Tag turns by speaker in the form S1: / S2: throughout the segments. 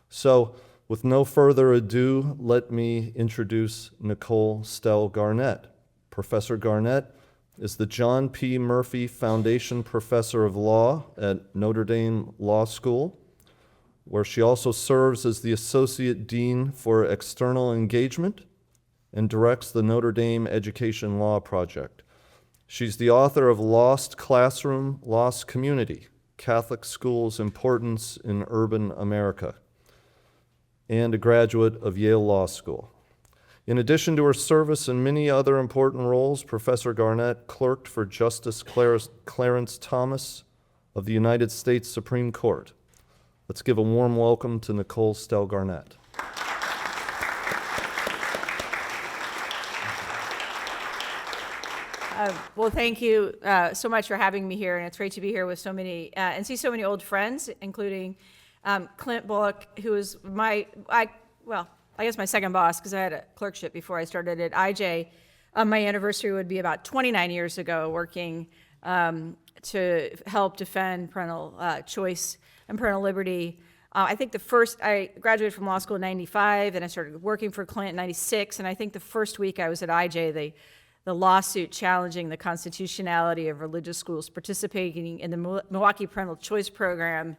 S1: So, with no further ado, let me introduce Nicole Stelle Garnett. Professor Garnett is the John P. Murphy Foundation Professor of Law at Notre Dame Law School, where she also serves as the Associate Dean for External Engagement and directs the Notre Dame Education Law Project. She's the author of Lost Classroom, Lost Community, Catholic Schools' Importance in Urban America, and a graduate of Yale Law School. In addition to her service in many other important roles, Professor Garnett clerked for Justice Clarence Thomas of the United States Supreme Court. Let's give a warm welcome to Nicole Stelle Garnett.
S2: Well, thank you so much for having me here, and it's great to be here with so many and see so many old friends, including Clint Bullock, who is my second boss, because I had a clerkship before I started at IJ. My anniversary would be about 29 years ago, working to help defend parental choice and parental liberty. I graduated from law school in 95, and I started working for Clint in 96, and I think the first week I was at IJ, the lawsuit challenging the constitutionality of religious schools participating in the Milwaukee Parental Choice Program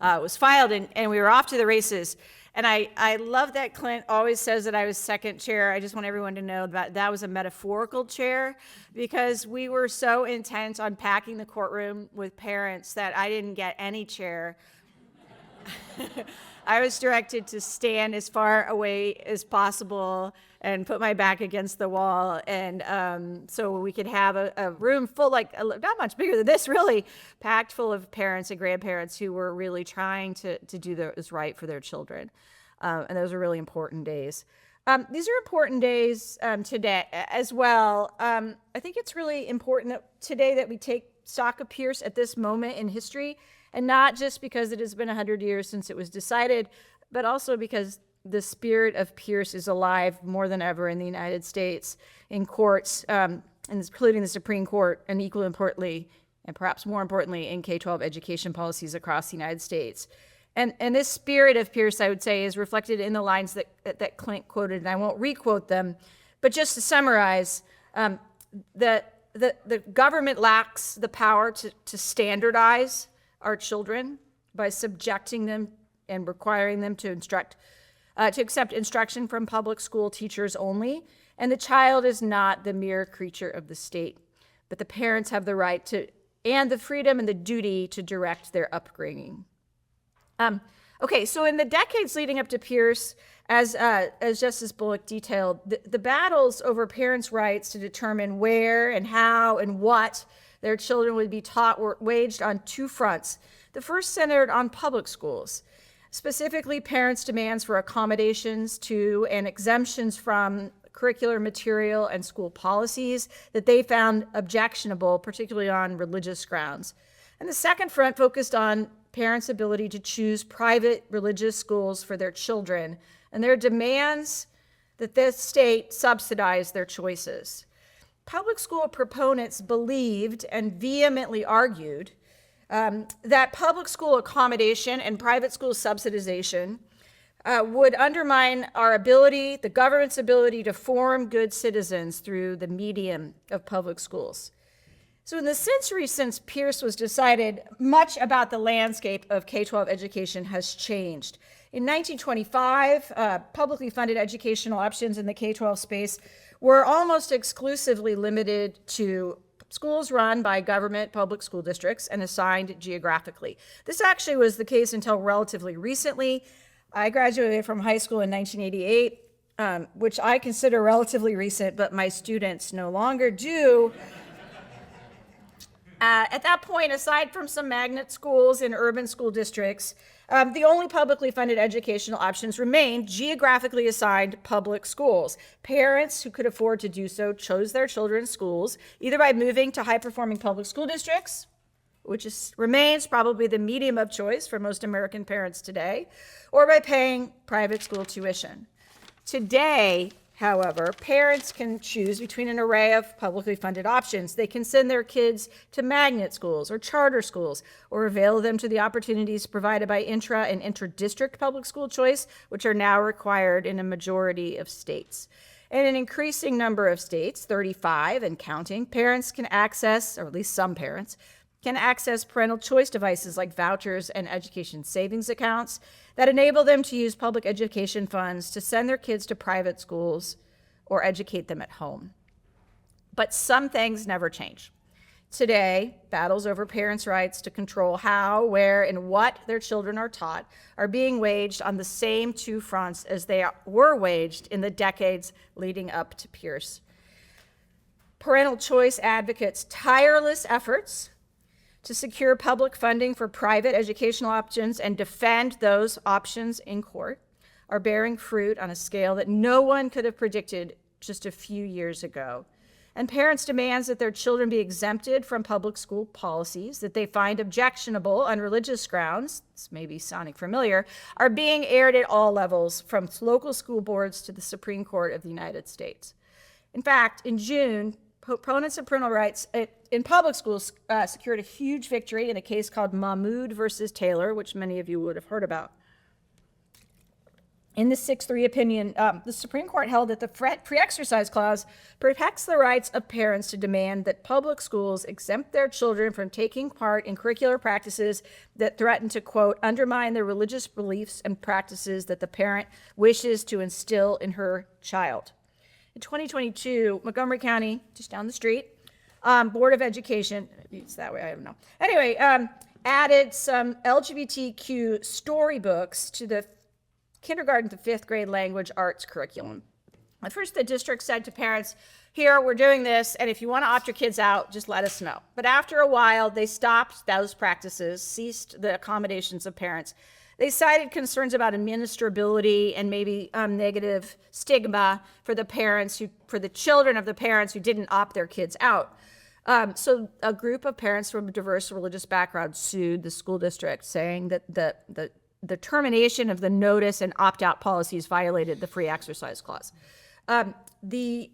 S2: was filed, and we were off to the races. And I love that Clint always says that I was second chair. I just want everyone to know that was a metaphorical chair, because we were so intent on packing the courtroom with parents that I didn't get any chair. I was directed to stand as far away as possible and put my back against the wall, and so we could have a room full, not much bigger than this, really, packed full of parents and grandparents who were really trying to do what was right for their children. And those are really important days. These are important days today as well. I think it's really important today that we take stock of Pierce at this moment in history, and not just because it has been 100 years since it was decided, but also because the spirit of Pierce is alive more than ever in the United States, in courts, including the Supreme Court, and equally importantly, and perhaps more importantly, in K-12 education policies across the United States. And this spirit of Pierce, I would say, is reflected in the lines that Clint quoted, and I won't re-quote them, but just to summarize, the government lacks the power to standardize our children by subjecting them and requiring them to accept instruction from public school teachers only. And the child is not the mere creature of the state, but the parents have the right to, and the freedom and the duty to direct their upbringing. So in the decades leading up to Pierce, as Justice Bullock detailed, the battles over parents' rights to determine where and how and what their children would be taught were waged on two fronts. The first centered on public schools, specifically parents' demands for accommodations to and exemptions from curricular material and school policies that they found objectionable, particularly on religious grounds. And the second front focused on parents' ability to choose private religious schools for their children and their demands that the state subsidize their choices. Public school proponents believed and vehemently argued that public school accommodation and private school subsidization would undermine our ability, the government's ability, to form good citizens through the medium of public schools. So in the century since Pierce was decided, much about the landscape of K-12 education has changed. In 1925, publicly funded educational options in the K-12 space were almost exclusively limited to schools run by government public school districts and assigned geographically. This actually was the case until relatively recently. I graduated from high school in 1988, which I consider relatively recent, but my students no longer do. At that point, aside from some magnet schools in urban school districts, the only publicly funded educational options remained geographically assigned public schools. Parents who could afford to do so chose their children's schools, either by moving to high-performing public school districts, which remains probably the medium of choice for most American parents today, or by paying private school tuition. Today, However, parents can choose between an array of publicly funded options. They can send their kids to magnet schools or charter schools, or avail them to the opportunities provided by intra and inter-district public school choice, which are now required in a majority of states. In an increasing number of states, 35 and counting, parents can access, or at least some parents, can access parental choice devices like vouchers and education savings accounts that enable them to use public education funds to send their kids to private schools or educate them at home. But some things never change. Today, battles over parents' rights to control how, where, and what their children are taught are being waged on the same two fronts as they were waged in the decades leading up to Pierce. Parental choice advocates' tireless efforts to secure public funding for private educational options and defend those options in court are bearing fruit on a scale that no one could have predicted just a few years ago. And parents' demands that their children be exempted from public school policies that they find objectionable on religious grounds, this may be sounding familiar, are being aired at all levels, from local school boards to the Supreme Court of the United States. In fact, in June, proponents of parental rights in public schools secured a huge victory in a case called Mahmoud versus Taylor, which many of you would have heard about. In the 6-3 opinion, the Supreme Court held that the pre-exercise clause protects the rights of parents to demand that public schools exempt their children from taking part in curricular practices that threaten to, quote, undermine the religious beliefs and practices that the parent wishes to instill in her child. In 2022, Montgomery County, just down the street, Board of Education, maybe it's that way, I don't know. Anyway, added some LGBTQ storybooks to the kindergarten to 5th grade language arts curriculum. At first, the district said to parents, here, we're doing this, and if you want to opt your kids out, just let us know. But after a while, they stopped those practices, ceased the accommodations of parents. They cited concerns about administrability and maybe negative stigma for the parents for the children of the parents who didn't opt their kids out. So a group of parents from diverse religious backgrounds sued the school district, saying that the termination of the notice and opt-out policies violated the free exercise clause. The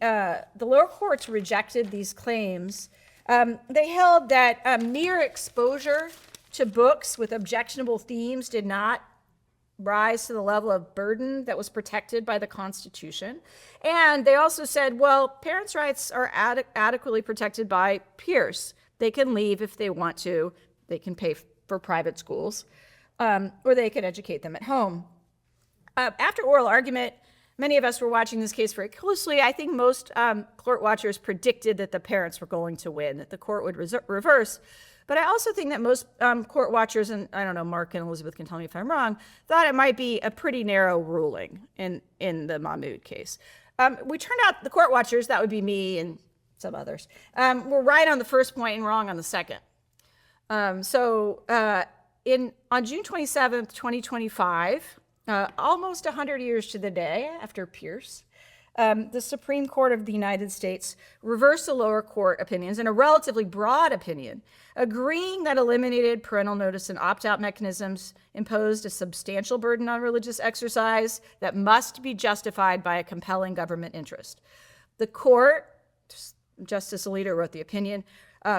S2: lower courts rejected these claims. They held that mere exposure to books with objectionable themes did not rise to the level of burden that was protected by the Constitution. And they also said, well, parents' rights are adequately protected by Pierce. They can leave if they want to. They can pay for private schools, or they can educate them at home. After oral argument, many of us were watching this case very closely. I think most court watchers predicted that the parents were going to win, that the court would reverse. But I also think that most court watchers, and I don't know, Mark and Elizabeth can tell me if I'm wrong, thought it might be a pretty narrow ruling in the Mahmoud case. We turned out, the court watchers, that would be me and some others, were right on the first point and wrong on the second. On June 27th, 2025, almost 100 years to the day after Pierce, the Supreme Court of the United States reversed the lower court opinions in a relatively broad opinion, agreeing that eliminated parental notice and opt-out mechanisms imposed a substantial burden on religious exercise that must be justified by a compelling government interest. The court, Justice Alito wrote the opinion,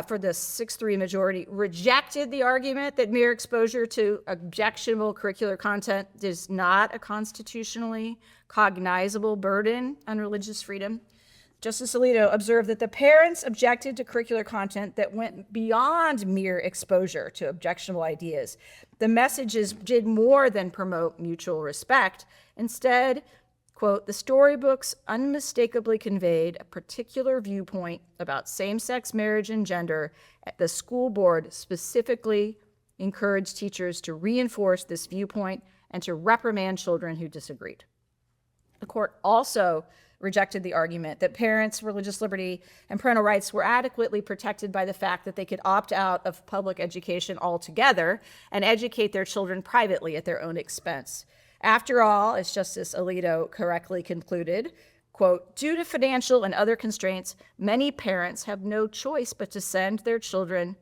S2: for the 6-3 majority, rejected the argument that mere exposure to objectionable curricular content is not a constitutionally cognizable burden on religious freedom. Justice Alito observed that the parents objected to curricular content that went beyond mere exposure to objectionable ideas. The messages did more than promote mutual respect. Instead, quote, the storybooks unmistakably conveyed a particular viewpoint about same-sex marriage and gender. The school board specifically encouraged teachers to reinforce this viewpoint and to reprimand children who disagreed. The court also rejected the argument that parents' religious liberty and parental rights were adequately protected by the fact that they could opt out of public education altogether and educate their children privately at their own expense. After all, as Justice Alito correctly concluded, quote, due to financial and other constraints, many parents have no choice but to send their children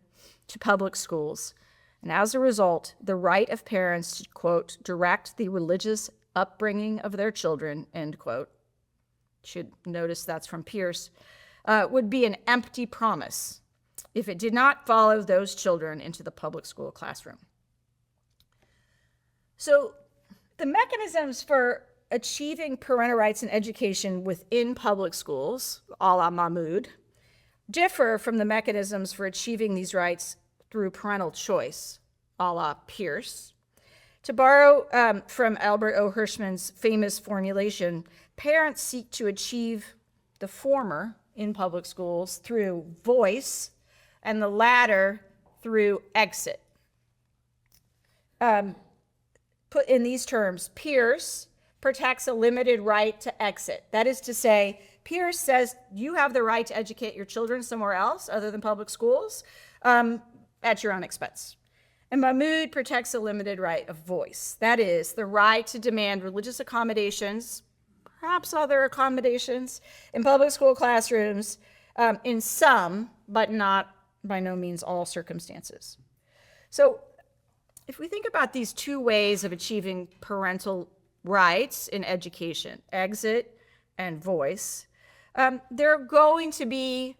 S2: to public schools. And as a result, the right of parents to, quote, direct the religious upbringing of their children, end quote, should notice that's from Pierce, would be an empty promise if it did not follow those children into the public school classroom. So the mechanisms for achieving parental rights in education within public schools, a la Mahmoud, differ from the mechanisms for achieving these rights through parental choice, a la Pierce. To borrow from Albert O. Hirschman's famous formulation, parents seek to achieve the former in public schools through voice and the latter through exit. Put in these terms, Pierce protects a limited right to exit. That is to say, Pierce says you have the right to educate your children somewhere else other than public schools at your own expense. And Mahmoud protects a limited right of voice. That is, the right to demand religious accommodations, perhaps other accommodations, in public school classrooms in some, but not by no means all circumstances. So if we think about these two ways of achieving parental rights in education, exit and voice, there are going to be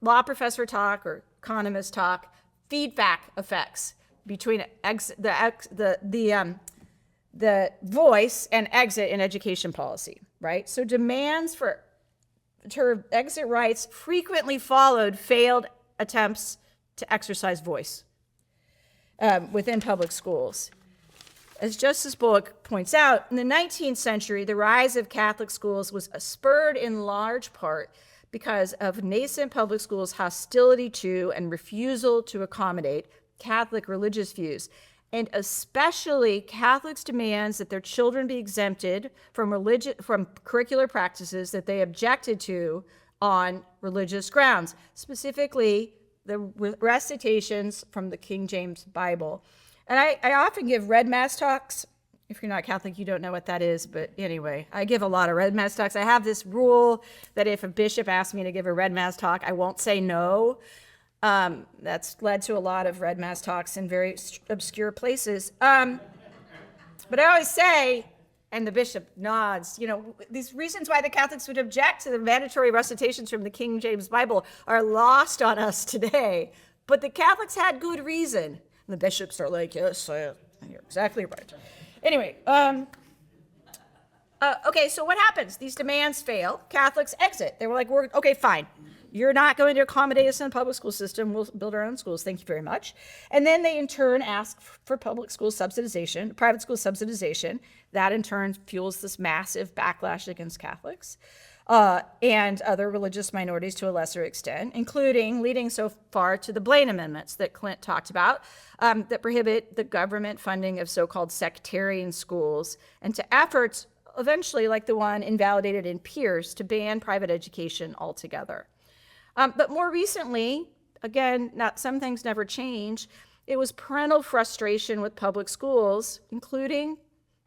S2: law professor talk or economist talk, feedback effects between the voice and exit in education policy, right? So demands for exit rights frequently followed failed attempts to exercise voice within public schools. As Justice Bullock points out, in the 19th century, the rise of Catholic schools was spurred in large part because of nascent public schools' hostility to and refusal to accommodate Catholic religious views, and especially Catholics' demands that their children be exempted from curricular practices that they objected to on religious grounds, specifically the recitations from the King James Bible. And I often give Red Mass talks. If you're not Catholic, you don't know what that is, but anyway, I give a lot of Red Mass talks. I have this rule that if a bishop asks me to give a Red Mass talk, I won't say no. That's led to a lot of Red Mass talks in very obscure places. But I always say, and the bishop nods, these reasons why the Catholics would object to the mandatory recitations from the King James Bible are lost on us today. But the Catholics had good reason. And the bishops are like, yes, you're exactly right. Anyway, okay, so what happens? These demands fail. Catholics exit. They were like, okay, fine. You're not going to accommodate us in the public school system. We'll build our own schools. Thank you very much. And then they in turn ask for public school subsidization, private school subsidization. That in turn fuels this massive backlash against Catholics and other religious minorities to a lesser extent, including leading so far to the Blaine amendments that Clint talked about that prohibit the government funding of so-called sectarian schools and to efforts eventually like the one invalidated in Pierce to ban private education altogether. But more recently, again, some things never change, it was parental frustration with public schools, including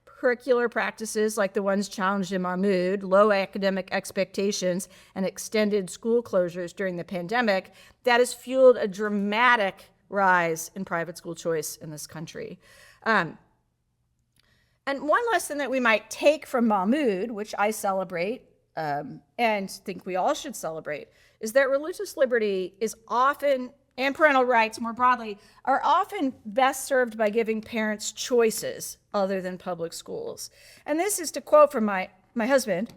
S2: curricular practices like the ones challenged in Mahmoud, low academic expectations, and extended school closures during the pandemic, that has fueled a dramatic rise in private school choice in this country. And one lesson that we might take from Mahmoud, which I celebrate and think we all should celebrate, is that religious liberty is often, and parental rights more broadly, are often best served by giving parents choices other than public schools. And this is to quote from my husband,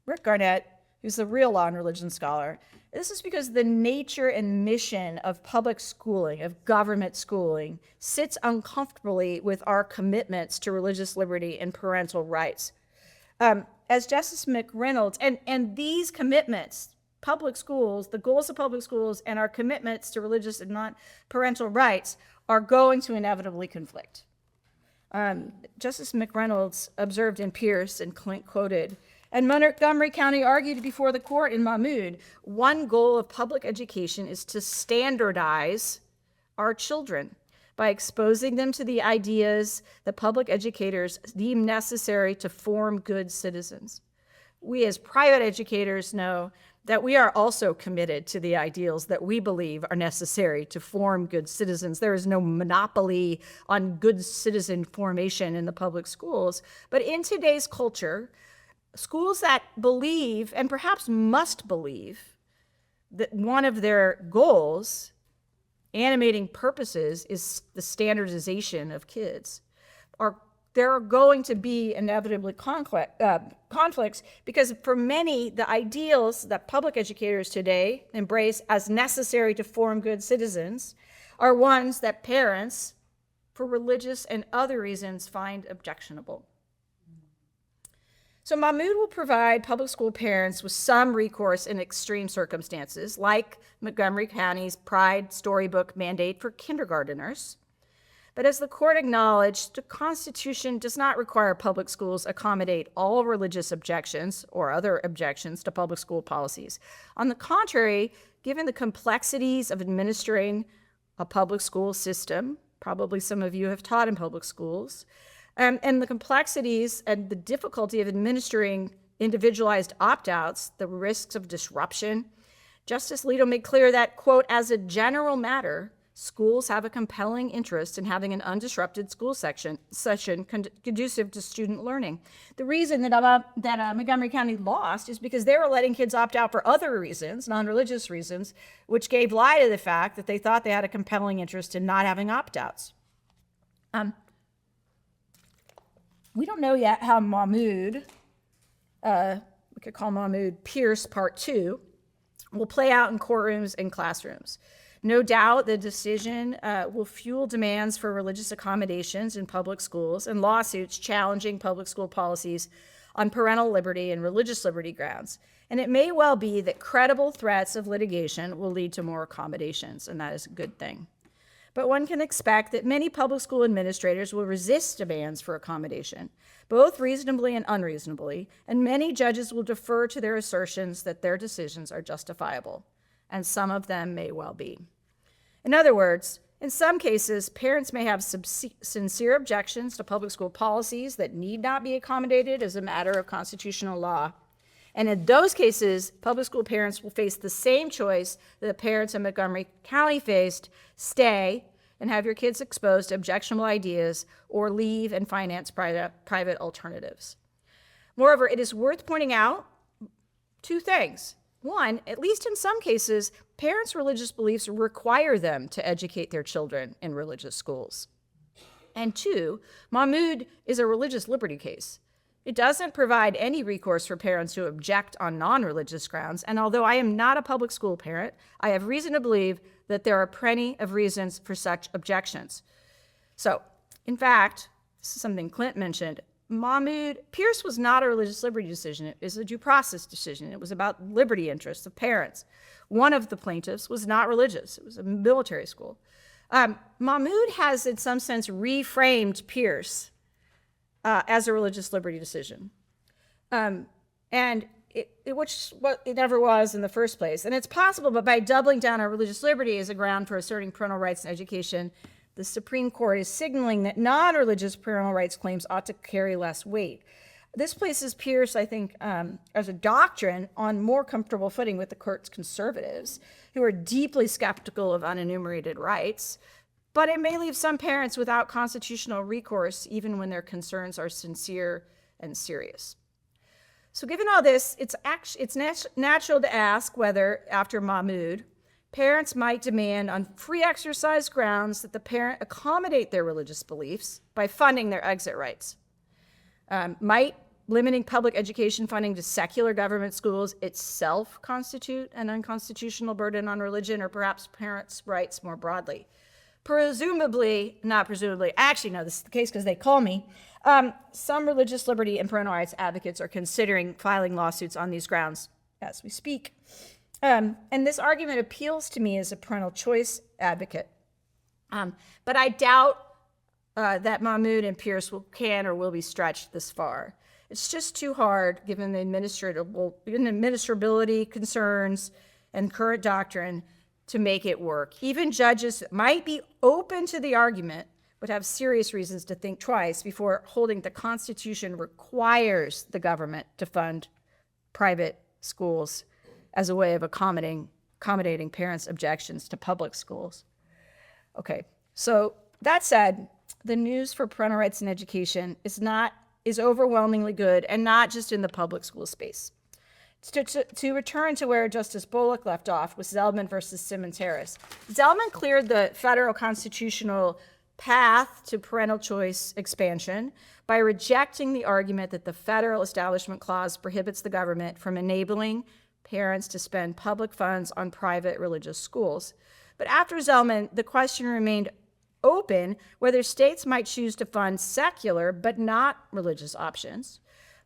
S2: Rick Garnett, who's the real law and religion scholar. This is because the nature and mission of public schooling, of government schooling, sits uncomfortably with our commitments to religious liberty and parental rights. As Justice McReynolds, and these commitments, public schools, the goals of public schools, and our commitments to religious and non-parental rights are going to inevitably conflict. Justice McReynolds observed in Pierce, and Clint quoted, and Montgomery County argued before the court in Mahmoud, one goal of public education is to standardize our children by exposing them to the ideas that public educators deem necessary to form good citizens. We as private educators know that we are also committed to the ideals that we believe are necessary to form good citizens. There is no monopoly on good citizen formation in the public schools. But in today's culture, schools that believe, and perhaps must believe, that one of their goals, animating purposes, is the standardization of kids, there are going to be inevitably conflicts, because for many, the ideals that public educators today embrace as necessary to form good citizens are ones that parents, for religious and other reasons, find objectionable. So Mahmoud will provide public school parents with some recourse in extreme circumstances, like Montgomery County's Pride Storybook mandate for kindergarteners. But as the court acknowledged, the Constitution does not require public schools accommodate all religious objections or other objections to public school policies. On the contrary, given the complexities of administering a public school system, probably some of you have taught in public schools, and the complexities and the difficulty of administering individualized opt-outs, the risks of disruption, Justice Alito made clear that, quote, as a general matter, schools have a compelling interest in having an undisrupted school session conducive to student learning. The reason that Montgomery County lost is because they were letting kids opt out for other reasons, non-religious reasons, which gave lie to the fact that they thought they had a compelling interest in not having opt-outs. We don't know yet how Mahmoud, we could call Mahmoud Pierce Part 2, will play out in courtrooms and classrooms. No doubt the decision will fuel demands for religious accommodations in public schools and lawsuits challenging public school policies on parental liberty and religious liberty grounds. And it may well be that credible threats of litigation will lead to more accommodations, and that is a good thing. But one can expect that many public school administrators will resist demands for accommodation, both reasonably and unreasonably, and many judges will defer to their assertions that their decisions are justifiable, and some of them may well be. In other words, in some cases, parents may have sincere objections to public school policies that need not be accommodated as a matter of constitutional law. And in those cases, public school parents will face the same choice that the parents in Montgomery County faced: stay and have your kids exposed to objectionable ideas, or leave and finance private alternatives. Moreover, it is worth pointing out two things. One, at least in some cases, parents' religious beliefs require them to educate their children in religious schools. And two, Mahmoud is a religious liberty case. It doesn't provide any recourse for parents who object on non-religious grounds, and although I am not a public school parent, I have reason to believe that there are plenty of reasons for such objections. So, in fact, this is something Clint mentioned, Pierce was not a religious liberty decision. It was a due process decision. It was about liberty interests of parents. One of the plaintiffs was not religious. It was a military school. Mahmoud has, in some sense, reframed Pierce as a religious liberty decision, which it never was in the first place. And it's possible, but by doubling down on religious liberty as a ground for asserting parental rights in education, the Supreme Court is signaling that non-religious parental rights claims ought to carry less weight. This places Pierce, I think, as a doctrine on more comfortable footing with the court's conservatives, who are deeply skeptical of unenumerated rights. But it may leave some parents without constitutional recourse, even when their concerns are sincere and serious. So given all this, it's natural to ask whether, after Mahmoud, parents might demand on free exercise grounds that the parent accommodate their religious beliefs by funding their exit rights. Might limiting public education funding to secular government schools itself constitute an unconstitutional burden on religion, or perhaps parents' rights more broadly? Not presumably, actually, no, this is the case because they call me. Some religious liberty and parental rights advocates are considering filing lawsuits on these grounds as we speak. And this argument appeals to me as a parental choice advocate. But I doubt that Mahmoud and Pierce can or will be stretched this far. It's just too hard, given the administrability concerns and current doctrine, to make it work. Even judges that might be open to the argument would have serious reasons to think twice before holding the Constitution requires the government to fund private schools as a way of accommodating parents' objections to public schools. Okay, so that said, the news for parental rights in education is not is overwhelmingly good, and not just in the public school space. To return to where Justice Bullock left off with Zelman versus Simmons-Harris, Zelman cleared the federal constitutional path to parental choice expansion by rejecting the argument that the federal establishment clause prohibits the government from enabling parents to spend public funds on private religious schools. But after Zelman, the question remained open whether states might choose to fund secular but not religious options.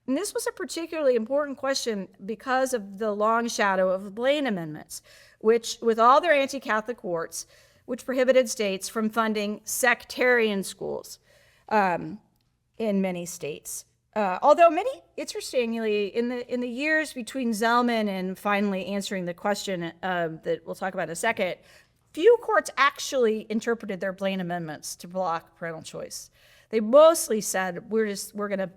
S2: And this was a particularly important question because of the long shadow of the Blaine amendments, which, with all their anti-Catholic warts, which prohibited states from funding sectarian schools in many states. Although many, interestingly, in the years between Zelman and finally answering the question that we'll talk about in a second, few courts actually interpreted their Blaine amendments to block parental choice. They mostly said, we're going to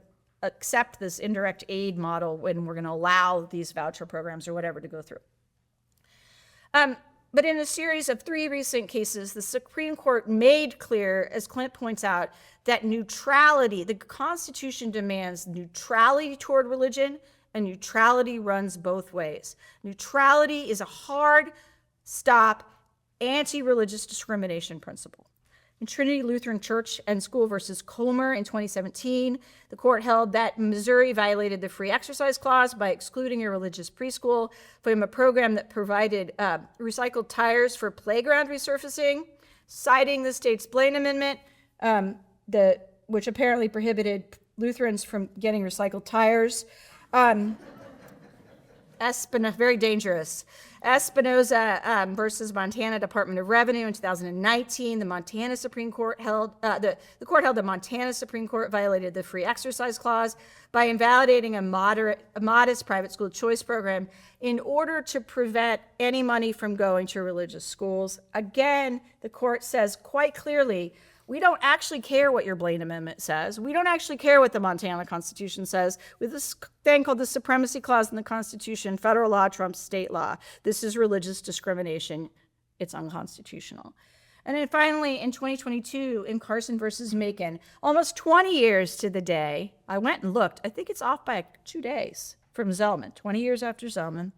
S2: accept this indirect aid model when we're going to allow these voucher programs or whatever to go through. But in a series of 3 recent cases, the Supreme Court made clear, as Clint points out, that neutrality, the Constitution demands neutrality toward religion, and neutrality runs both ways. Neutrality is a hard stop, anti-religious discrimination principle. In Trinity Lutheran Church and School versus Comer in 2017, the court held that Missouri violated the free exercise clause by excluding a religious preschool from a program that provided recycled tires for playground resurfacing, citing the state's Blaine Amendment, which apparently prohibited Lutherans from getting recycled tires. Very dangerous. Espinoza versus Montana Department of Revenue in 2019, the Montana Supreme Court held the court held the Montana Supreme Court violated the free exercise clause by invalidating a modest private school choice program in order to prevent any money from going to religious schools. Again, the court says quite clearly, we don't actually care what your Blaine Amendment says. We don't actually care what the Montana Constitution says. With this thing called the Supremacy Clause in the Constitution, federal law trumps state law. This is religious discrimination. It's unconstitutional. And then finally, in 2022, in Carson versus Macon, almost 20 years to the day, I went and looked. I think it's off by 2 days from Zelman, 20 years after Zelman.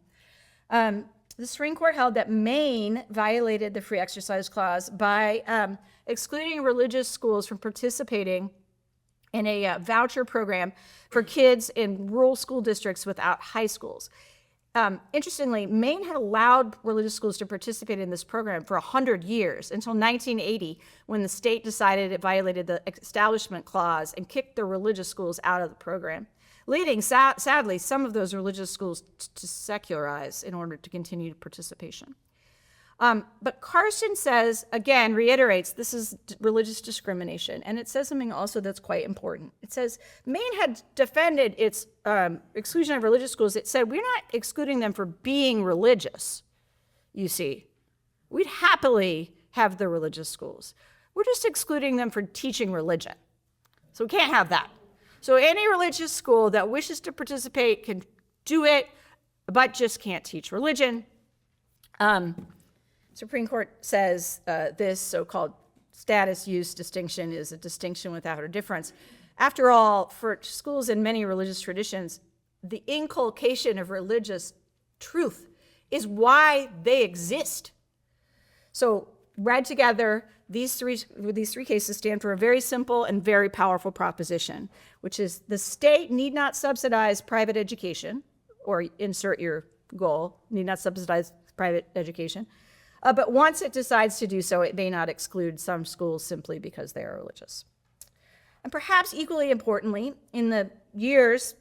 S2: The Supreme Court held that Maine violated the free exercise clause by excluding religious schools from participating in a voucher program for kids in rural school districts without high schools. Interestingly, Maine had allowed religious schools to participate in this program for 100 years, until 1980, when the state decided it violated the Establishment Clause and kicked the religious schools out of the program, leading, sadly, some of those religious schools to secularize in order to continue participation. But Carson says, again, reiterates, this is religious discrimination. And it says something also that's quite important. It says, Maine had defended its exclusion of religious schools. It said, we're not excluding them for being religious, you see. We'd happily have the religious schools. We're just excluding them for teaching religion. So we can't have that. So any religious school that wishes to participate can do it, but just can't teach religion. Supreme Court says this so-called status use distinction is a distinction without a difference. After all, for schools in many religious traditions, the inculcation of religious truth is why they exist. So read together, these three cases stand for a very simple and very powerful proposition, which is the state need not subsidize private education, or insert your goal, need not subsidize private education. But once it decides to do so, it may not exclude some schools simply because they are religious. And perhaps equally importantly, in the years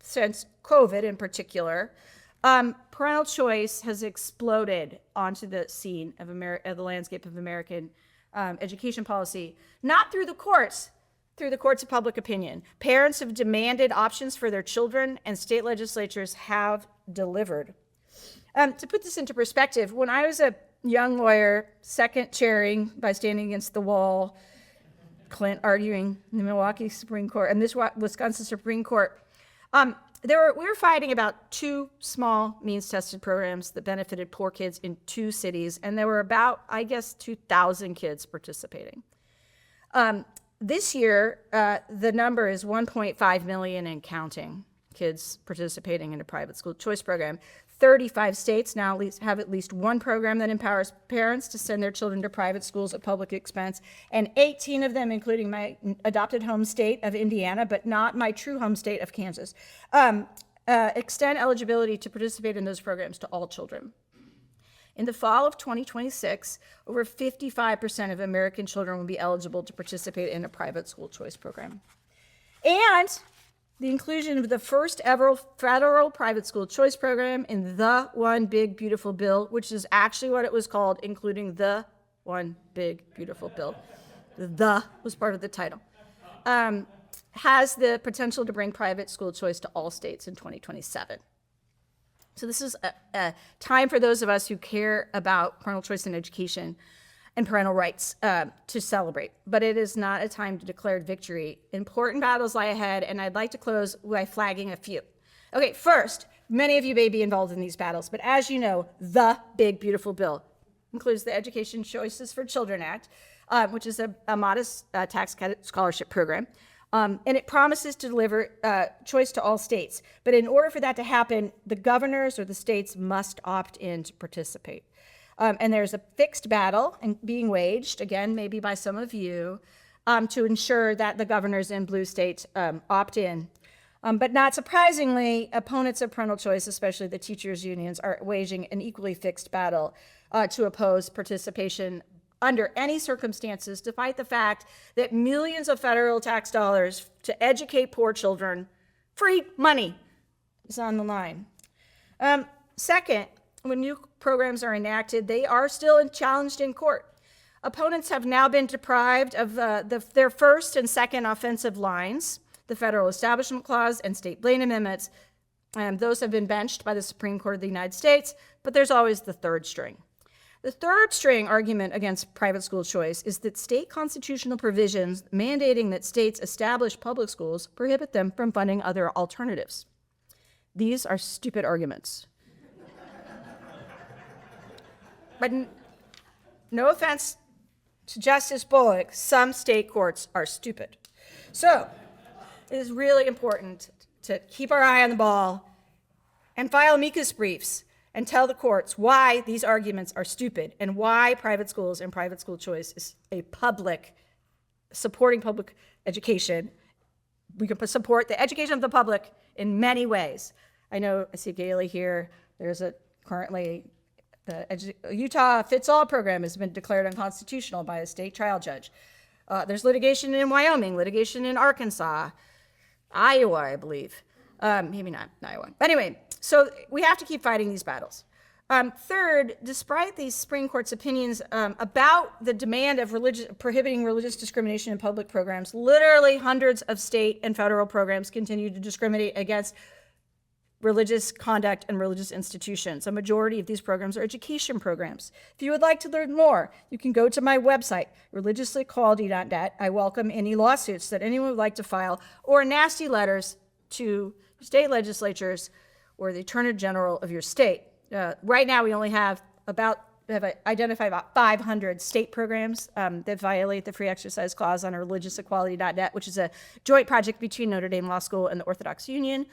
S2: since COVID in particular, parental choice has exploded onto the scene of the landscape of American education policy, not through the courts, through the courts of public opinion. Parents have demanded options for their children, and state legislatures have delivered. To put this into perspective, when I was a young lawyer, second chairing by standing against the wall, Clint arguing in the Milwaukee Supreme Court and this Wisconsin Supreme Court, we were fighting about 2 small means-tested programs that benefited poor kids in 2 cities, and there were about, I guess, 2,000 kids participating. This year, the number is 1.5 million and counting kids participating in a private school choice program. 35 states now have at least one program that empowers parents to send their children to private schools at public expense, and 18 of them, including my adopted home state of Indiana, but not my true home state of Kansas, extend eligibility to participate in those programs to all children. In the fall of 2026, over 55% of American children will be eligible to participate in a private school choice program. And the inclusion of the first ever federal private school choice program in the One Big Beautiful Bill, which is actually what it was called, including the One Big Beautiful Bill. The was part of the title. Has the potential to bring private school choice to all states in 2027. So this is a time for those of us who care about parental choice in education and parental rights to celebrate. But it is not a time to declare victory. Important battles lie ahead, and I'd like to close by flagging a few. Okay, first, many of you may be involved in these battles, but as you know, the Big Beautiful Bill includes the Education Choices for Children Act, which is a modest tax credit scholarship program. And it promises to deliver choice to all states. But in order for that to happen, the governors or the states must opt in to participate. And there's a fixed battle being waged, again, maybe by some of you, to ensure that the governors in blue states opt in. But not surprisingly, opponents of parental choice, especially the teachers' unions, are waging an equally fixed battle to oppose participation under any circumstances, despite the fact that millions of federal tax dollars to educate poor children, free money, is on the line. Second, when new programs are enacted, they are still challenged in court. Opponents have now been deprived of their first and second offensive lines, the Federal Establishment Clause and State Blaine Amendments. Those have been benched by the Supreme Court of the United States, but there's always the third string. The third string argument against private school choice is that state constitutional provisions mandating that states establish public schools prohibit them from funding other alternatives. These are stupid arguments. But no offense to Justice Bullock, some state courts are stupid. So it is really important to keep our eye on the ball and file amicus briefs and tell the courts why these arguments are stupid and why private schools and private school choice is a supporting public education. We can support the education of the public in many ways. I see Gailey here. There's currently the Utah Fits-All program has been declared unconstitutional by a state trial judge. There's litigation in Wyoming, litigation in Arkansas, Iowa, I believe. Maybe not Iowa. Anyway, so we have to keep fighting these battles. Third, despite these Supreme Court's opinions about the demand of prohibiting religious discrimination in public programs, literally hundreds of state and federal programs continue to discriminate against religious conduct and religious institutions. A majority of these programs are education programs. If you would like to learn more, you can go to my website, religiouslequality.net. I welcome any lawsuits that anyone would like to file or nasty letters to state legislatures or the Attorney General of your state. Right now, we only have identified about 500 state programs that violate the free exercise clause on religiouslequality.net, which is a joint project between Notre Dame Law School and the Orthodox Union,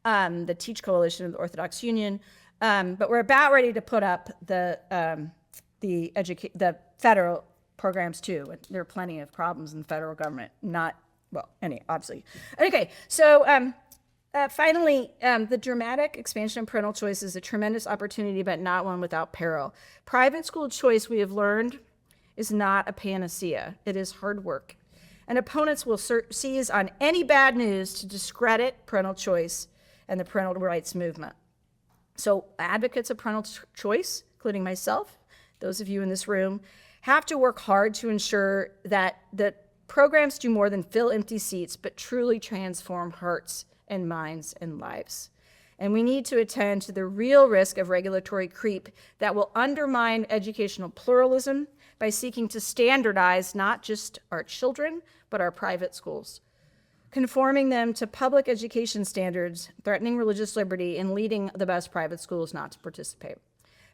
S2: the Teach Coalition of the Orthodox Union. But we're about ready to put up the federal programs too. There are plenty of problems in the federal government. Obviously. Okay, so finally, the dramatic expansion of parental choice is a tremendous opportunity, but not one without peril. Private school choice, we have learned, is not a panacea. It is hard work. And opponents will seize on any bad news to discredit parental choice and the parental rights movement. So advocates of parental choice, including myself, those of you in this room, have to work hard to ensure that the programs do more than fill empty seats, but truly transform hearts and minds and lives. And we need to attend to the real risk of regulatory creep that will undermine educational pluralism by seeking to standardize not just our children, but our private schools, conforming them to public education standards, threatening religious liberty, and leading the best private schools not to participate.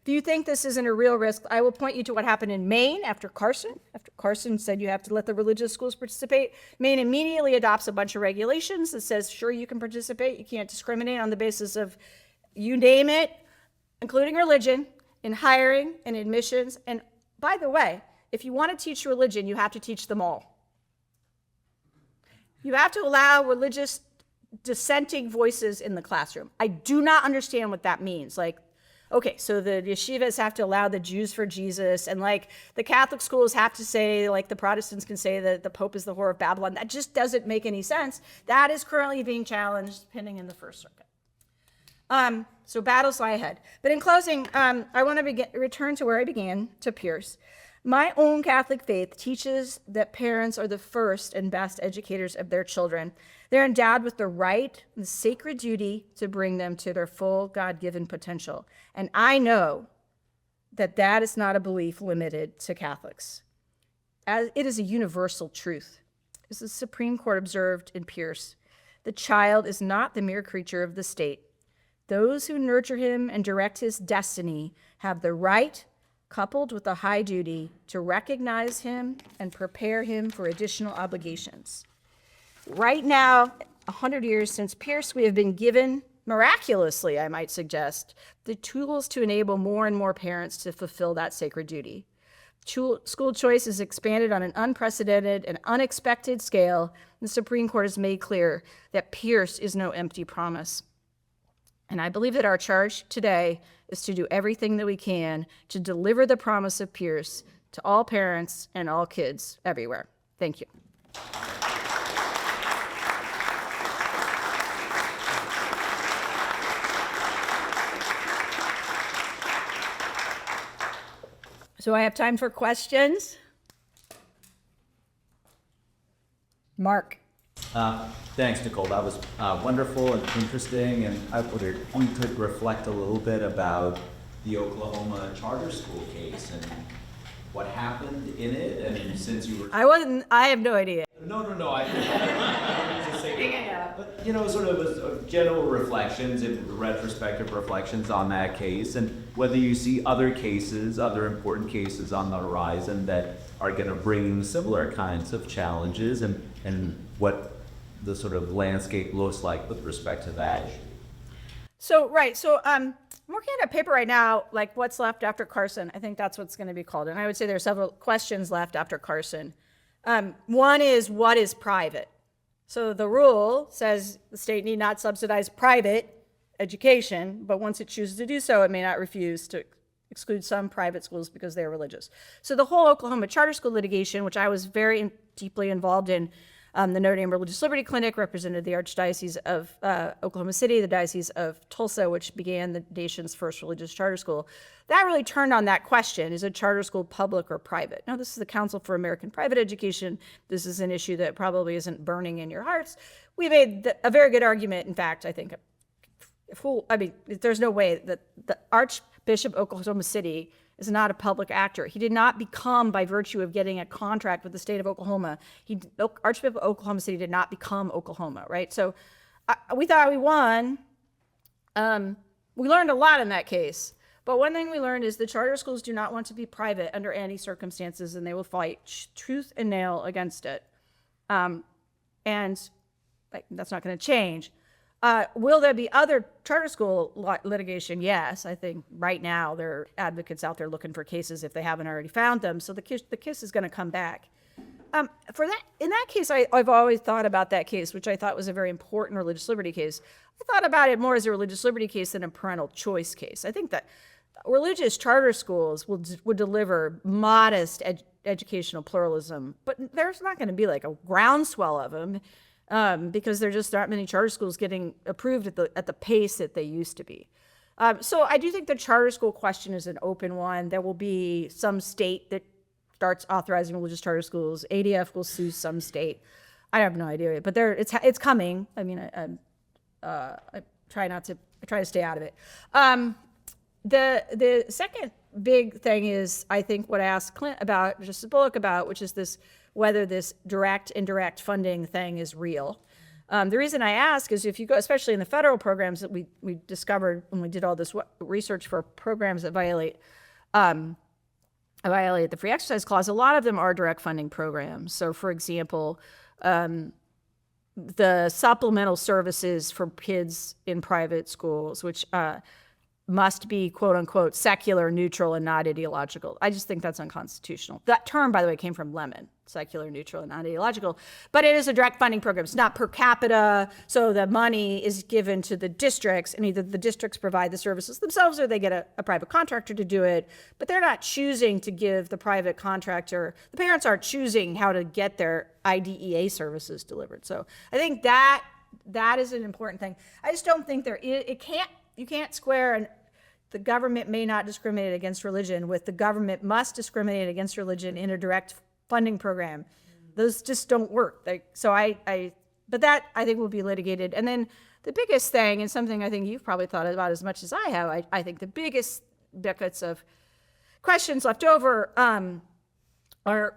S2: If you think this isn't a real risk, I will point you to what happened in Maine after Carson. After Carson said you have to let the religious schools participate, Maine immediately adopts a bunch of regulations that says, sure, you can participate. You can't discriminate on the basis of, you name it, including religion, in hiring and admissions. And by the way, if you want to teach religion, you have to teach them all. You have to allow religious dissenting voices in the classroom. I do not understand what that means. Like, okay, so the yeshivas have to allow the Jews for Jesus, and like the Catholic schools have to say, like the Protestants can say that the Pope is the whore of Babylon. That just doesn't make any sense. That is currently being challenged, pending in the First Circuit. So battles lie ahead. But in closing, I want to return to where I began, to Pierce. My own Catholic faith teaches that parents are the first and best educators of their children. They're endowed with the right and the sacred duty to bring them to their full God-given potential. And I know that that is not a belief limited to Catholics. As it is a universal truth. As the Supreme Court observed in Pierce, the child is not the mere creature of the state. Those who nurture him and direct his destiny have the right, coupled with a high duty, to recognize him and prepare him for additional obligations. Right now, 100 years since Pierce, we have been given, miraculously, I might suggest, the tools to enable more and more parents to fulfill that sacred duty. School choice is expanded on an unprecedented and unexpected scale. The Supreme Court has made clear that Pierce is no empty promise. And I believe that our charge today is to do everything that we can to deliver the promise of Pierce to all parents and all kids everywhere. Thank you. So I have time for questions. Mark.
S3: Thanks, Nicole. That was wonderful and interesting, and I wondered if we could reflect a little bit about the Oklahoma charter school case and what happened in it. I mean, since you were...
S2: I have no idea.
S3: No. I just say, but sort of general reflections and retrospective reflections on that case, and whether you see other cases, other important cases on the horizon that are going to bring similar kinds of challenges, and what the sort of landscape looks like with respect to that.
S2: So I'm working on a paper right now, like what's left after Carson. I think that's what's going to be called. And I would say there are several questions left after Carson. One is, what is private? So the rule says the state need not subsidize private education, but once it chooses to do so, it may not refuse to exclude some private schools because they're religious. So the whole Oklahoma charter school litigation, which I was very deeply involved in, the Notre Dame Religious Liberty Clinic represented the Archdiocese of Oklahoma City, the Diocese of Tulsa, which began the nation's first religious charter school. That really turned on that question, is a charter school public or private? Now, this is the Council for American Private Education. This is an issue that probably isn't burning in your hearts. We made a very good argument. In fact, I think, there's no way that the Archbishop of Oklahoma City is not a public actor. He did not become, by virtue of getting a contract with the state of Oklahoma, Archbishop of Oklahoma City did not become Oklahoma, right? So we thought we won. We learned a lot in that case. But one thing we learned is the charter schools do not want to be private under any circumstances, and they will fight tooth and nail against it. And that's not going to change. Will there be other charter school litigation? Yes. I think right now there are advocates out there looking for cases if they haven't already found them. So the case is going to come back. In that case, I've always thought about that case, which I thought was a very important religious liberty case. I thought about it more as a religious liberty case than a parental choice case. I think that religious charter schools would deliver modest educational pluralism, but there's not going to be like a groundswell of them. Because there just aren't many charter schools getting approved at the pace that they used to be. So I do think the charter school question is an open one. There will be some state that starts authorizing religious charter schools. ADF will sue some state. I have no idea, but it's coming. I mean, I try to stay out of it. The second big thing is, I think, what I asked Clint about, Justice Bullock about, which is whether this direct, indirect funding thing is real. The reason I ask is if you go, especially in the federal programs that we discovered when we did all this research for programs that violate the free exercise clause, a lot of them are direct funding programs. So for example, the supplemental services for kids in private schools, which must be quote unquote secular, neutral, and not ideological. I just think that's unconstitutional. That term, by the way, came from Lemon, secular, neutral, and not ideological, but it is a direct funding program. It's not per capita, so the money is given to the districts, and either the districts provide the services themselves or they get a private contractor to do it, but they're not choosing to give the private contractor, the parents aren't choosing how to get their IDEA services delivered. So I think that is an important thing. I just don't think you can't square and the government may not discriminate against religion with the government must discriminate against religion in a direct funding program. Those just don't work. But that I think will be litigated. And then the biggest thing, and something I think you've probably thought about as much as I have, I think the biggest buckets of questions left over are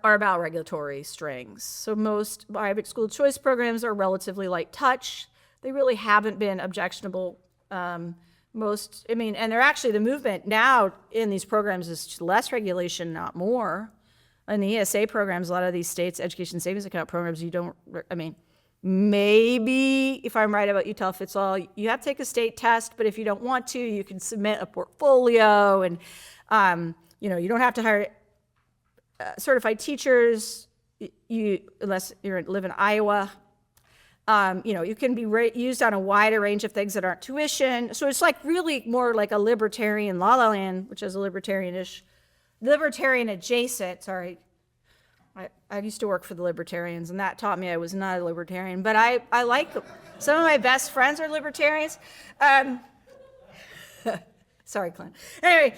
S2: about regulatory strings. So most private school choice programs are relatively light touch. They really haven't been objectionable. And they're actually, the movement now in these programs is less regulation, not more. In the ESA programs, a lot of these states' education savings account programs, maybe if I'm right about Utah fits all, you have to take a state test, but if you don't want to, you can submit a portfolio, and you don't have to hire certified teachers, unless you live in Iowa. You can be used on a wider range of things that aren't tuition. So it's like really more like a libertarian La La Land, which is a libertarian adjacent, sorry. I used to work for the libertarians, and that taught me I was not a libertarian, but I like them. Some of my best friends are libertarians. Sorry, Clint. Anyway,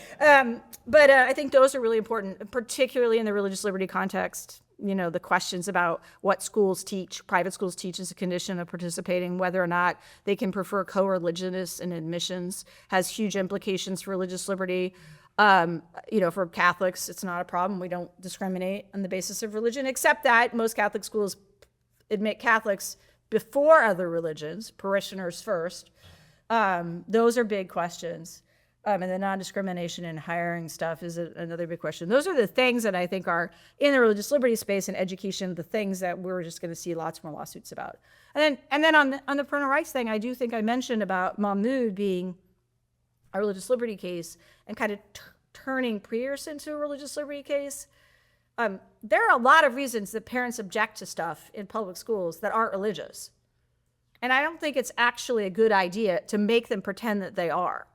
S2: but I think those are really important, particularly in the religious liberty context. The questions about what schools teach, private schools teach as a condition of participating, whether or not they can prefer co-religionists in admissions has huge implications for religious liberty. For Catholics, it's not a problem. We don't discriminate on the basis of religion, except that most Catholic schools admit Catholics before other religions, parishioners first. Those are big questions. And the non-discrimination in hiring stuff is another big question. Those are the things that I think are in the religious liberty space and education, the things that we're just going to see lots more lawsuits about. And then on the parental rights thing, I do think I mentioned about Mahmoud being a religious liberty case and kind of turning Pierce into a religious liberty case. There are a lot of reasons that parents object to stuff in public schools that aren't religious. And I don't think it's actually a good idea to make them pretend that they are.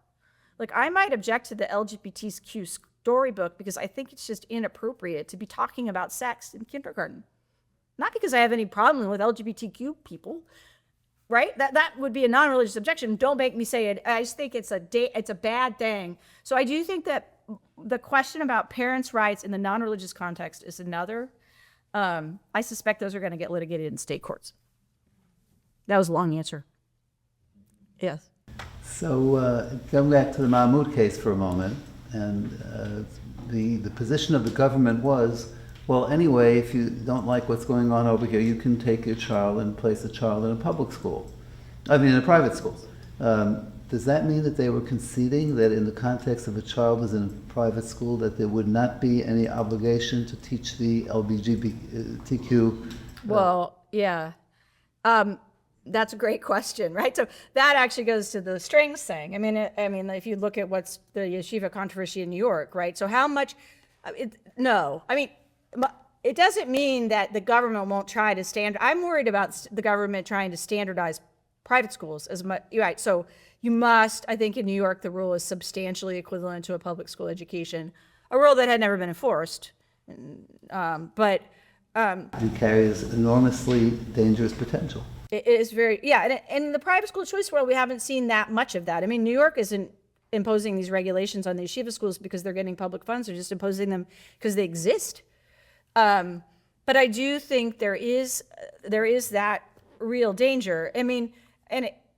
S2: Like, I might object to the LGBTQ storybook because I think it's just inappropriate to be talking about sex in kindergarten. Not because I have any problem with LGBTQ people, right? That would be a non-religious objection. Don't make me say it. I just think it's a bad thing. So I do think that the question about parents' rights in the non-religious context is another. I suspect those are going to get litigated in state courts. That was a long answer. Yes.
S4: So going back to the Mahmoud case for a moment, and the position of the government was, well, anyway, if you don't like what's going on over here, you can take your child and place the child in a public school. In a private school. Does that mean that they were conceding that in the context of a child who's in a private school that there would not be any obligation to teach the LGBTQ?
S2: Well, yeah. That's a great question, right? So that actually goes to the strings thing. I mean, if you look at what's the yeshiva controversy in New York, right? So how much? No, I mean, it doesn't mean that the government won't try to I'm worried about the government trying to standardize private schools as much, right? So you must. I think in New York the rule is substantially equivalent to a public school education, a rule that had never been enforced, but.
S4: It carries enormously dangerous potential.
S2: It is very, yeah. And in the private school choice world, we haven't seen that much of that. I mean, New York isn't imposing these regulations on the yeshiva schools because they're getting public funds. They're just imposing them because they exist. But I do think there is that real danger. I mean,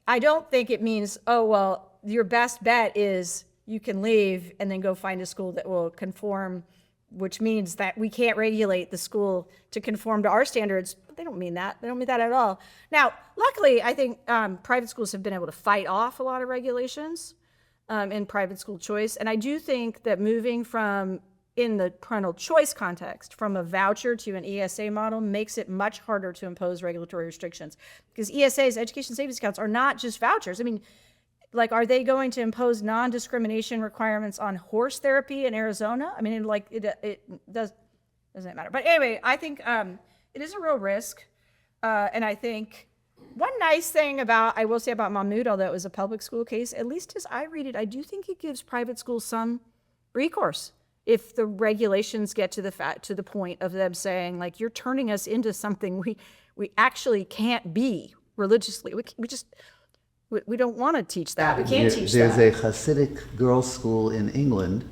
S2: I don't think it means, oh, well, your best bet is you can leave and then go find a school that will conform which means that we can't regulate the school to conform to our standards. But they don't mean that. They don't mean that at all. Now, luckily, I think private schools have been able to fight off a lot of regulations in private school choice. And I do think that moving from, in the parental choice context, from a voucher to an ESA model makes it much harder to impose regulatory restrictions. Because ESAs, education savings accounts, are not just vouchers. I mean, like, are they going to impose non-discrimination requirements on horse therapy in Arizona? I mean, it doesn't matter. But anyway, I think it is a real risk. And I think one nice thing I will say about Mahmoud, although it was a public school case, at least as I read it, I do think it gives private schools some recourse if the regulations get to the point of them saying, like, you're turning us into something we actually can't be religiously. We don't want to teach that. We can't teach that.
S4: There's a Hasidic girls' school in England,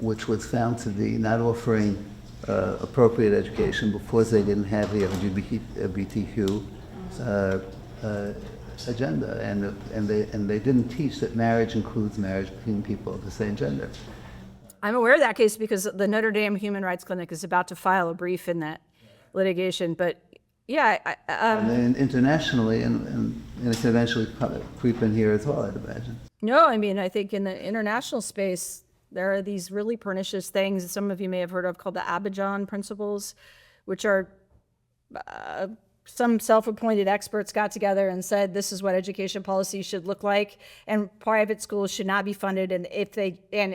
S4: which was found to be not offering appropriate education because they didn't have the LGBTQ agenda, and they didn't teach that marriage includes marriage between people of the same gender.
S2: I'm aware of that case because the Notre Dame Human Rights Clinic is about to file a brief in that litigation. But yeah,
S4: and then internationally, and it can eventually creep in here as well, I'd imagine.
S2: No, I mean, I think in the international space, there are these really pernicious things some of you may have heard of called the Abidjan principles, which are some self-appointed experts got together and said this is what education policy should look like, and private schools should not be funded, and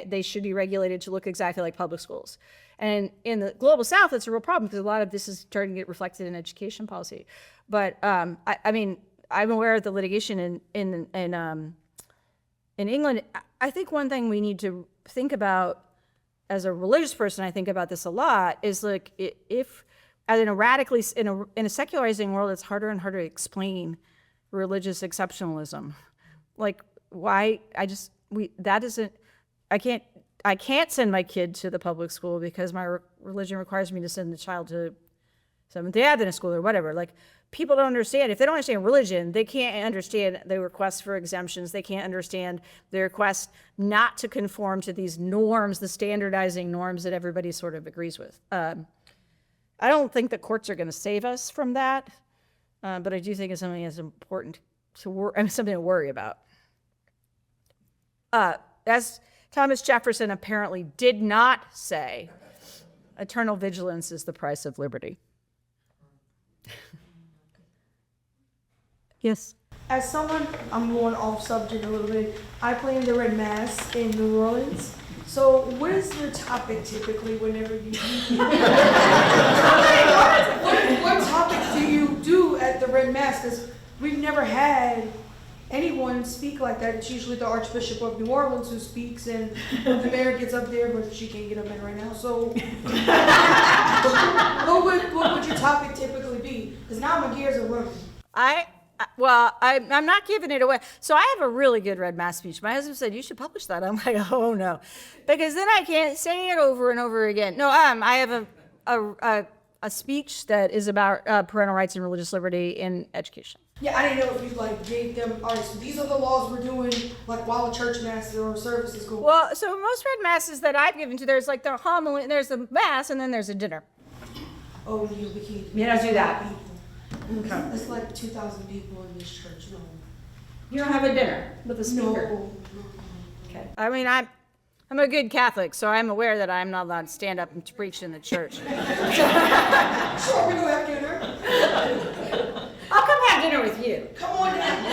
S2: they should be regulated to look exactly like public schools. And in the global South, it's a real problem because a lot of this is starting to get reflected in education policy. But I mean, I'm aware of the litigation in England. I think one thing we need to think about as a religious person, I think about this a lot, is like if in a secularizing world, it's harder and harder to explain religious exceptionalism. Like, why? I can't send my kid to the public school because my religion requires me to send the child to Seventh-day Adventist school or whatever. Like, people don't understand. If they don't understand religion, they can't understand the requests for exemptions. They can't understand the request not to conform to these norms, the standardizing norms that everybody sort of agrees with. I don't think the courts are going to save us from that, but I do think it's something that's important something to worry about. As Thomas Jefferson apparently did not say, eternal vigilance is the price of liberty. Yes?
S5: As someone, I'm going off subject a little bit, I play in the Red Mass in New Orleans. So what is your topic typically whenever you what topic do you do at the Red Mass? Because we've never had anyone speak like that. It's usually the Archbishop of New Orleans who speaks, and the mayor gets up there, but she can't get up there right now. So what would your topic typically be? Because now my gears are running.
S2: I'm not giving it away. So I have a really good Red Mass speech. My husband said, you should publish that. I'm like, oh no, because then I can't say it over and over again. No, I have a speech that is about parental rights and religious liberty in education.
S5: Yeah, I didn't know if you like gave them, all right, so these are the laws we're doing, like while a church mass or service is going.
S2: Well, so most Red Masses that I've given to, there's like the homily, there's the mass, and then there's a dinner.
S5: Oh, we can't.
S2: You don't do that.
S5: Okay. It's like 2,000 people in this church. No.
S2: You don't have a dinner with a speaker?
S5: No.
S2: Okay. I mean, I'm a good Catholic, so I'm aware that I'm not allowed to stand up and to preach in the church.
S5: Sure, we go have dinner.
S2: I'll come have dinner with you.
S5: Come on down.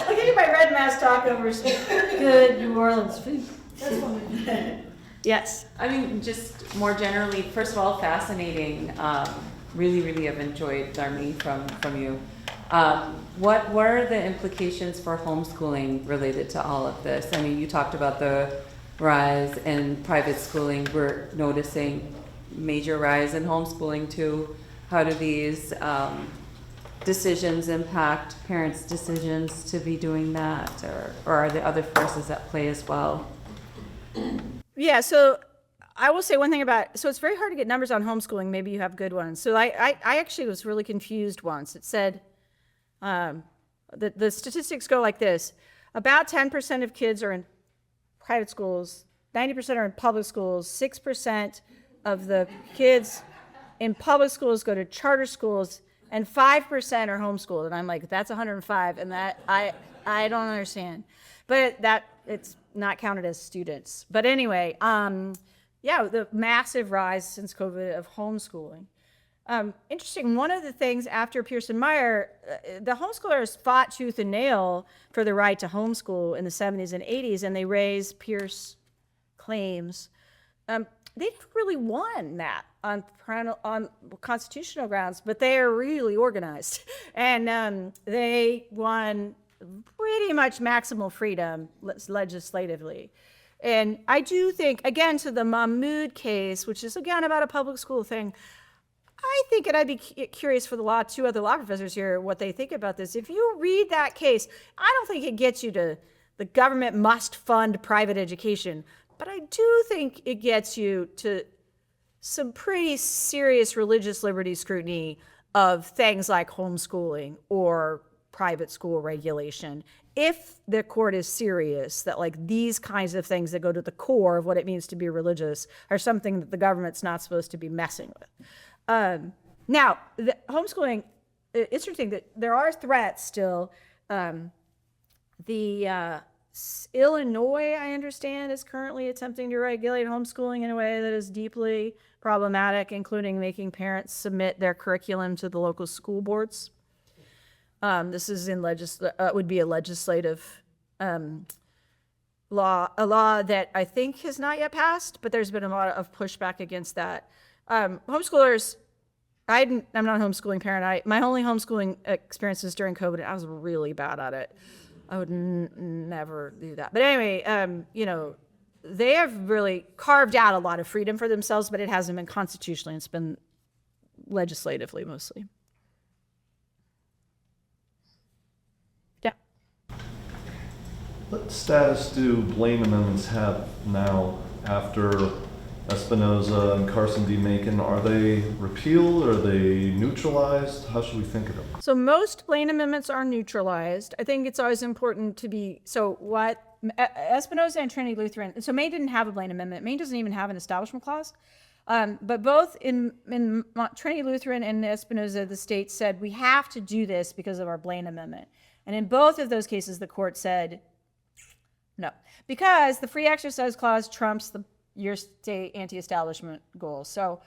S2: I'll give you my Red Mass talk over some good New Orleans food.
S5: That's fine.
S2: Yes.
S6: I mean, just more generally, first of all, fascinating. Really have enjoyed learning from you. What were the implications for homeschooling related to all of this? I mean, you talked about the rise in private schooling. We're noticing major rise in homeschooling too. How do these decisions impact parents' decisions to be doing that, or are there other forces at play as well?
S2: Yeah, so I will say one thing so it's very hard to get numbers on homeschooling. Maybe you have good ones. So I actually was really confused once. It said, the statistics go like this. About 10% of kids are in private schools 90% are in public schools, 6% of the kids in public schools go to charter schools, and 5% are homeschooled. And I'm like, that's 105, and that I don't understand. But that it's not counted as students. But anyway, yeah, the massive rise since COVID of homeschooling. Interesting, one of the things after Pearson Meyer, the homeschoolers fought tooth and nail for the right to homeschool in the 70s and 80s, and they raised Pierce claims. They never really won that on constitutional grounds, but they are really organized. And they won pretty much maximal freedom legislatively. And I do think, again, to the Mahmoud case, which is again about a public school thing, I think, and I'd be curious for the two other law professors here, what they think about this. If you read that case, I don't think it gets you to the government must fund private education, but I do think it gets you to some pretty serious religious liberty scrutiny of things like homeschooling or private school regulation. If the court is serious that like these kinds of things that go to the core of what it means to be religious are something that the government's not supposed to be messing with. Now, the homeschooling, it's interesting that there are threats still. Illinois, I understand, is currently attempting to regulate homeschooling in a way that is deeply problematic, including making parents submit their curriculum to the local school boards. This is would be a legislative law, a law that I think has not yet passed, but there's been a lot of pushback against that. Homeschoolers, I'm not a homeschooling parent. My only homeschooling experiences during COVID, and I was really bad at it. I would never do that. But anyway, you know, they have really carved out a lot of freedom for themselves, but it hasn't been constitutionally. It's been legislatively mostly. Yeah.
S1: What status do Blaine amendments have now after Espinoza and Carson D. Macon? Are they repealed? Are they neutralized? How should we think of them?
S2: So most Blaine amendments are neutralized. I think it's always important to be, so what, Espinoza and Trinity Lutheran, so Maine didn't have a Blaine amendment. Maine doesn't even have an establishment clause. But both in Trinity Lutheran and Espinoza, the state said, we have to do this because of our Blaine amendment. And in both of those cases, the court said, no, because the free exercise clause trumps your state anti-establishment goals. So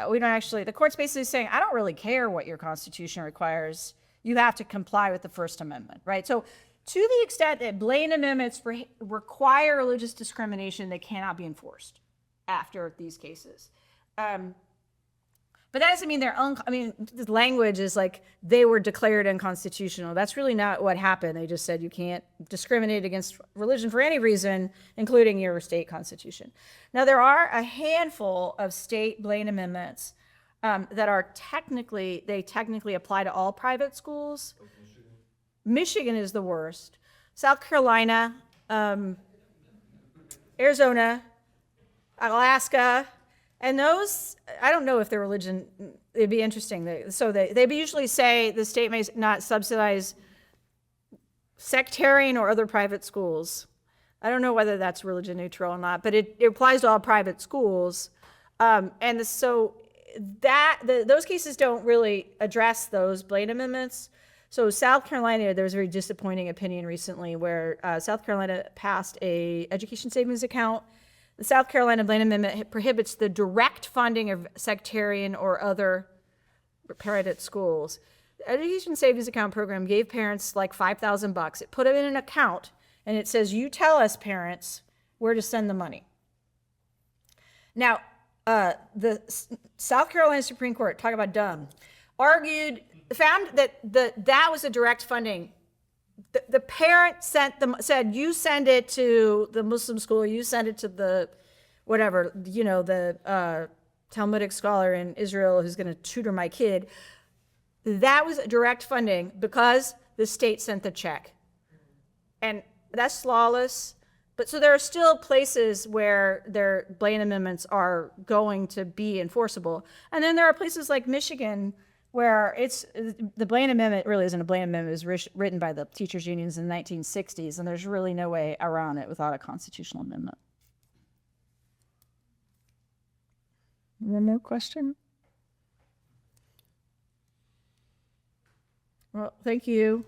S2: we don't actually, the court's basically saying, I don't really care what your constitution requires. You have to comply with the First Amendment, right? So to the extent that Blaine amendments require religious discrimination, they cannot be enforced after these cases. But that doesn't mean the language is like they were declared unconstitutional. That's really not what happened. They just said you can't discriminate against religion for any reason, including your state constitution. Now, there are a handful of state Blaine amendments that are technically apply to all private schools. Michigan is the worst. South Carolina, Arizona, Alaska. And those, I don't know if their religion, it'd be interesting. They usually say the state may not subsidize sectarian or other private schools. I don't know whether that's religion neutral or not, but it applies to all private schools. Those cases don't really address those Blaine amendments. So South Carolina, there was a very disappointing opinion recently where South Carolina passed a education savings account. The South Carolina Blaine Amendment prohibits the direct funding of sectarian or other private schools. The Education Savings Account program gave parents like $5,000. It put it in an account, and it says, you tell us, parents, where to send the money. Now, the South Carolina Supreme Court, talk about dumb, found that that was a direct funding. The parent said, you send it to the Muslim school, you send it to the whatever, the Talmudic scholar in Israel who's going to tutor my kid. That was direct funding because the state sent the check. And that's lawless. But so there are still places where their Blaine amendments are going to be enforceable. And then there are places like Michigan where the Blaine Amendment really isn't a Blaine Amendment. It was written by the teachers' unions in the 1960s, and there's really no way around it without a constitutional amendment. No question? Well, thank you.